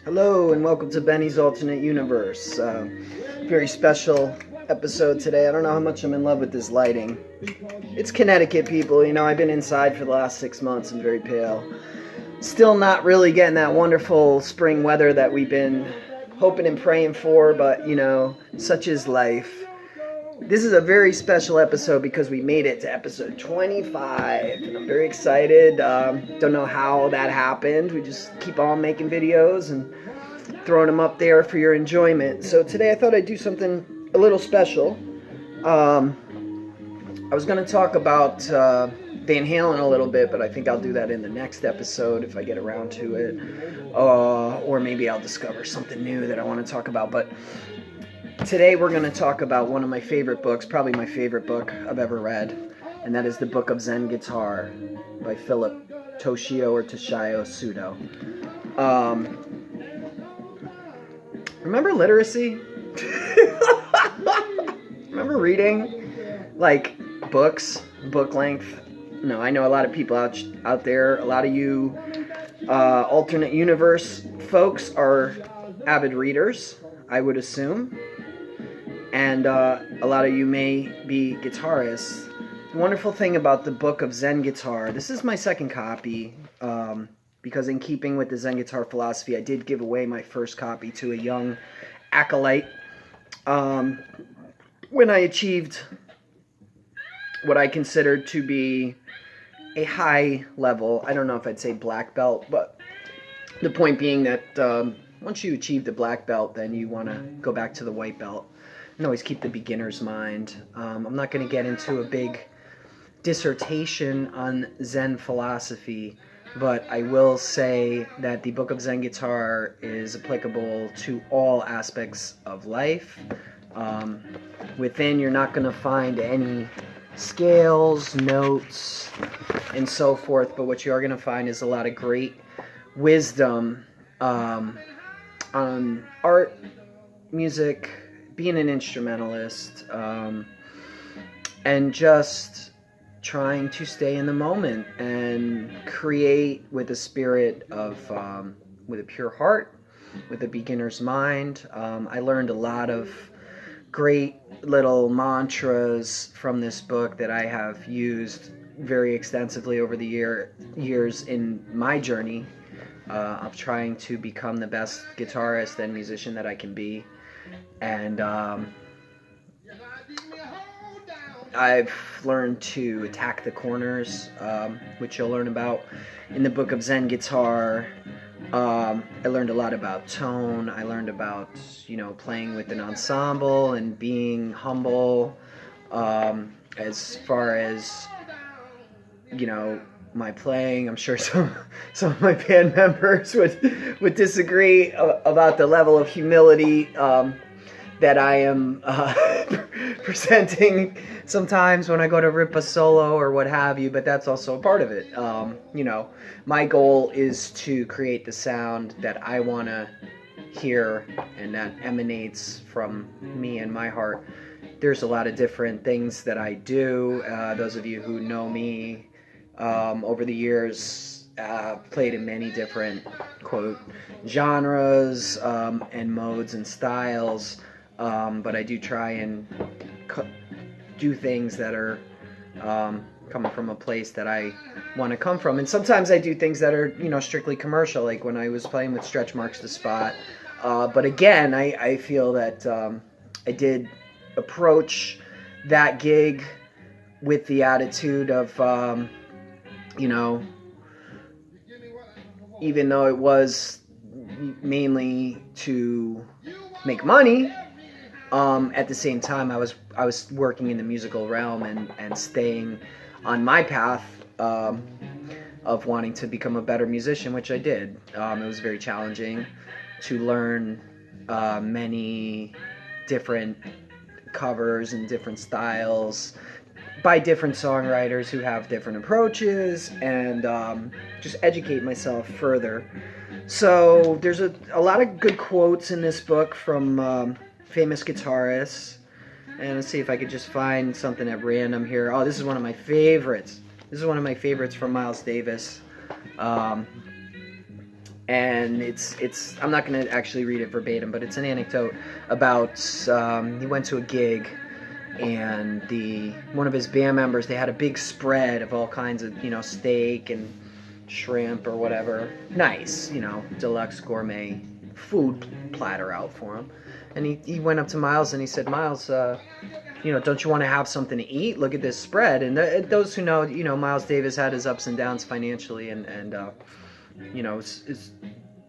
Hello and welcome to Benny's Alternate Universe. Very special episode today. I don't know how much I'm in love with this lighting. It's Connecticut, people. You know, I've been inside for the last 6 months and very pale. Still not really getting that wonderful spring weather that we've been hoping and praying for, but, you know, such is life. This is a very special episode because we made it to episode 25, and I'm very excited. Don't know how that happened. We just keep on making videos and throwing them up there for your enjoyment. So today I thought I'd do something a little special. I was going to talk about Van Halen a little bit, but I think I'll do that in the next episode if I get around to it. Or maybe I'll discover something new that I want to talk about. But today we're going to talk about one of my favorite books, probably my favorite book I've ever read, and that is the Book of Zen Guitar by Toshio or Toshio Sudo. Remember literacy? Remember reading, like, books, book length? No, I know a lot of people out there, a lot of you alternate universe folks are avid readers, I would assume. And a lot of you may be guitarists. The wonderful thing about the Book of Zen Guitar, this is my second copy, because in keeping with the Zen Guitar philosophy, I did give away my first copy to a young acolyte when I achieved what I considered to be a high level. I don't know if I'd say black belt, but the point being that once you achieve the black belt, then you want to go back to the white belt. And always keep the beginner's mind. I'm not going to get into a big dissertation on Zen philosophy, but I will say that the Book of Zen Guitar is applicable to all aspects of life. Within, you're not going to find any scales, notes, and so forth, but what you are going to find is a lot of great wisdom on art, music, being an instrumentalist, and just trying to stay in the moment and create with a spirit of, with a pure heart, with a beginner's mind. I learned a lot of great little mantras from this book that I have used very extensively over the years in my journey of trying to become the best guitarist and musician that I can be. And I've learned to attack the corners, which you'll learn about in the Book of Zen Guitar. I learned a lot about tone. I learned about, playing with an ensemble and being humble. As far as, my playing, I'm sure some of my band members would disagree about the level of humility that I am presenting sometimes when I go to rip a solo or what have you, but that's also a part of it. My goal is to create the sound that I want to hear and that emanates from me and my heart. There's a lot of different things that I do. Those of you who know me over the years, played in many different, quote, genres and modes and styles. But I do try and do things that are coming from a place that I want to come from. And sometimes I do things that are, strictly commercial, like when I was playing with Stretch Marks the Spot. But again, I feel that I did approach that gig with the attitude of, even though it was mainly to make money, at the same time, I was working in the musical realm and staying on my path of wanting to become a better musician, which I did. It was very challenging to learn many different covers and different styles by different songwriters who have different approaches, and just educate myself further. So there's a lot of good quotes in this book from famous guitarists, and let's see if I could just find something at random here. Oh, this is one of my favorites. This is one of my favorites from Miles Davis. and it's I'm not going to actually read it verbatim, but it's an anecdote about he went to a gig, and one of his band members, they had a big spread of all kinds of, you know, steak and shrimp or whatever, nice, you know, deluxe gourmet food platter out for him. And he went up to Miles and he said, Miles, you know, don't you want to have something to eat? Look at this spread. And those who know, you know, Miles Davis had his ups and downs financially, and you know, it's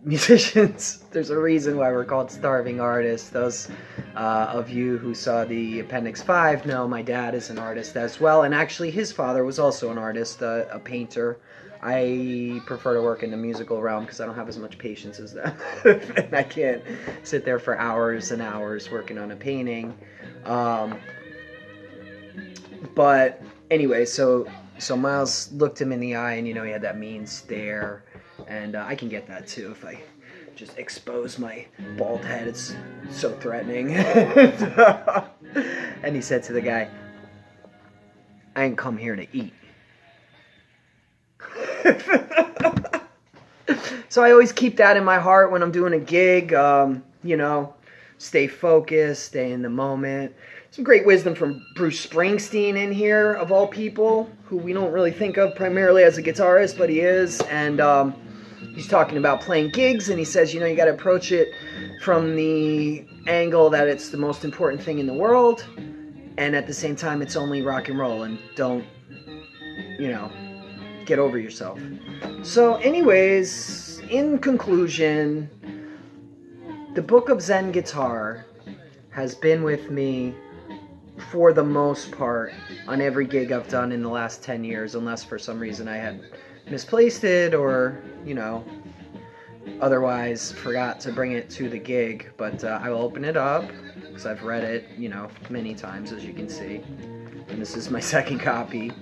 musicians, there's a reason why we're called starving artists. Those of you who saw the Appendix 5 know my dad is an artist as well, and actually his father was also an artist, a painter. I prefer to work in the musical realm because I don't have as much patience as them. And I can't sit there for hours and hours working on a painting. But anyway, so Miles looked him in the eye, and, you know, he had that mean stare. And I can get that too if I just expose my bald head. It's so threatening. And he said to the guy, I ain't come here to eat. So I always keep that in my heart when I'm doing a gig. You know, stay focused, stay in the moment. Some great wisdom from Bruce Springsteen in here, of all people, who we don't really think of primarily as a guitarist, but he is. And he's talking about playing gigs, and he says, you know, you got to approach it from the angle that it's the most important thing in the world, and at the same time, it's only rock and roll, and don't, you know, get over yourself. So anyways, in conclusion, the Book of Zen Guitar has been with me for the most part on every gig I've done in the last 10 years, unless for some reason I had misplaced it or, you know, otherwise forgot to bring it to the gig. But I will open it up because I've read it, you know, many times, as you can see. And this is my second copy.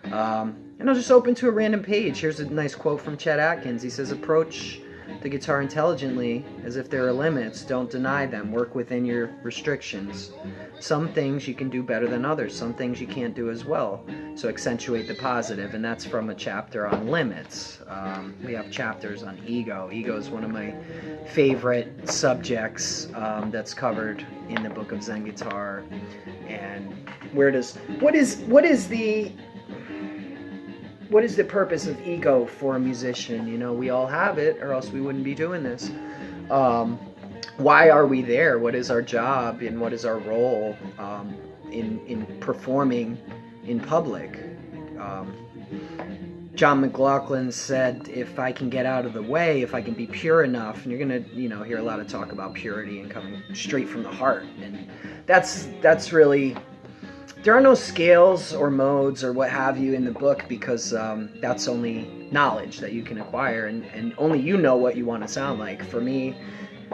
And I'll just open to a random page. Here's a nice quote from Chet Atkins. He says, approach the guitar intelligently as if there are limits. Don't deny them. Work within your restrictions. Some things you can do better than others. Some things you can't do as well. So accentuate the positive. And that's from a chapter on limits. We have chapters on ego. Ego is one of my favorite subjects that's covered in the Book of Zen Guitar. And what is the purpose of ego for a musician? You know, we all have it, or else we wouldn't be doing this. Why are we there? What is our job, and what is our role in performing in public? John McLaughlin said, if I can get out of the way, if I can be pure enough, and you're going to, you know, hear a lot of talk about purity and coming straight from the heart. And that's really... There are no scales or modes or what have you in the book, because that's only knowledge that you can acquire, and only you know what you want to sound like. For me,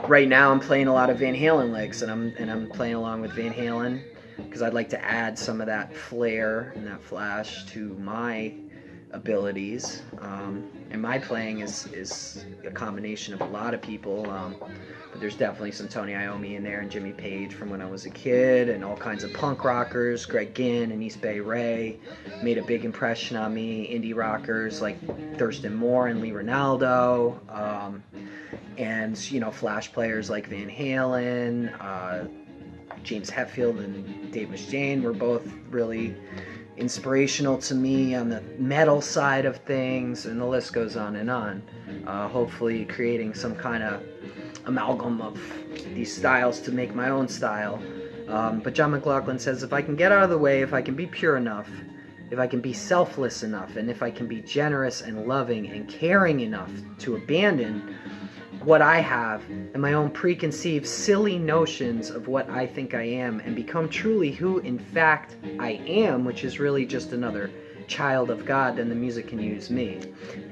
right now I'm playing a lot of Van Halen licks, and I'm playing along with Van Halen because I'd like to add some of that flair and that flash to my abilities. And my playing is a combination of a lot of people. But there's definitely some Tony Iommi in there, and Jimmy Page from when I was a kid, and all kinds of punk rockers. Greg Ginn and East Bay Ray made a big impression on me. Indie rockers like Thurston Moore and Lee Ranaldo, and, you know, Flash players like Van Halen, James Hetfield and Dave Mustaine were both really inspirational to me on the metal side of things, and the list goes on and on. Hopefully creating some kind of amalgam of these styles to make my own style. But John McLaughlin says, if I can get out of the way, if I can be pure enough, if I can be selfless enough, and if I can be generous and loving and caring enough to abandon what I have and my own preconceived silly notions of what I think I am, and become truly who in fact I am, which is really just another child of God, then the music can use me.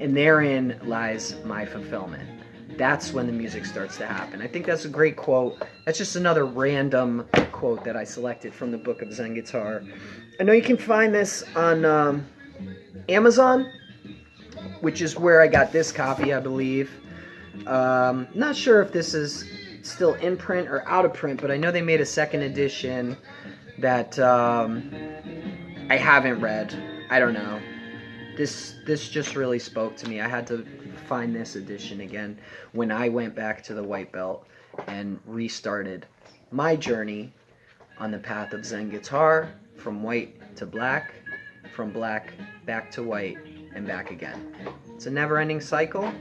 And therein lies my fulfillment. That's when the music starts to happen. I think that's a great quote. That's just another random quote that I selected from the Book of Zen Guitar. I know you can find this on Amazon, which is where I got this copy, I believe. Not sure if this is still in print or out of print, but I know they made a second edition that I haven't read. I don't know. This just really spoke to me. I had to find this edition again when I went back to the white belt and restarted my journey on the path of Zen guitar, from white to black, from black back to white, and back again. It's a never-ending cycle.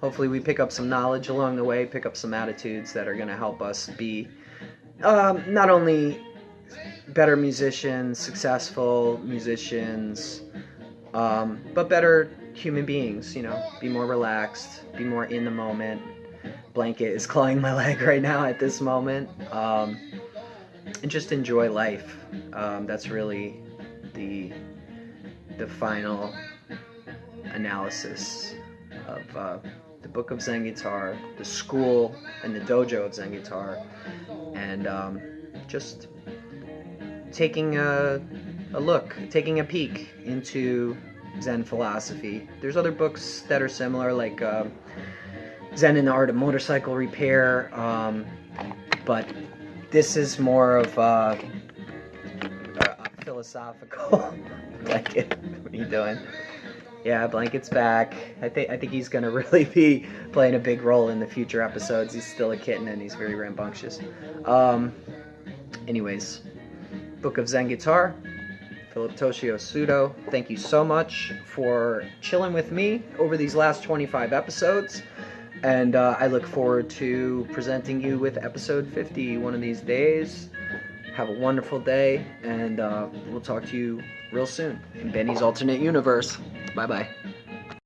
Hopefully we pick up some knowledge along the way, pick up some attitudes that are going to help us be not only better musicians, successful musicians, but better human beings, be more relaxed, be more in the moment. Blanket is clawing my leg right now at this moment. And just enjoy life. That's really the final analysis of the Book of Zen Guitar, the school and the dojo of Zen Guitar, and just taking a peek into Zen philosophy. There's other books that are similar, like Zen and the Art of Motorcycle Repair, but this is more of a philosophical. Blanket, what are you doing? Yeah, Blanket's back. I think he's gonna really be playing a big role in the future episodes. He's still a kitten and he's very rambunctious. Anyways, Book of Zen Guitar, Philip Toshio Sudo. Thank you so much for chilling with me over these last 25 episodes. And I look forward to presenting you with episode 50 one of these days. Have a wonderful day, and we'll talk to you real soon in Benny's alternate universe. Bye-bye.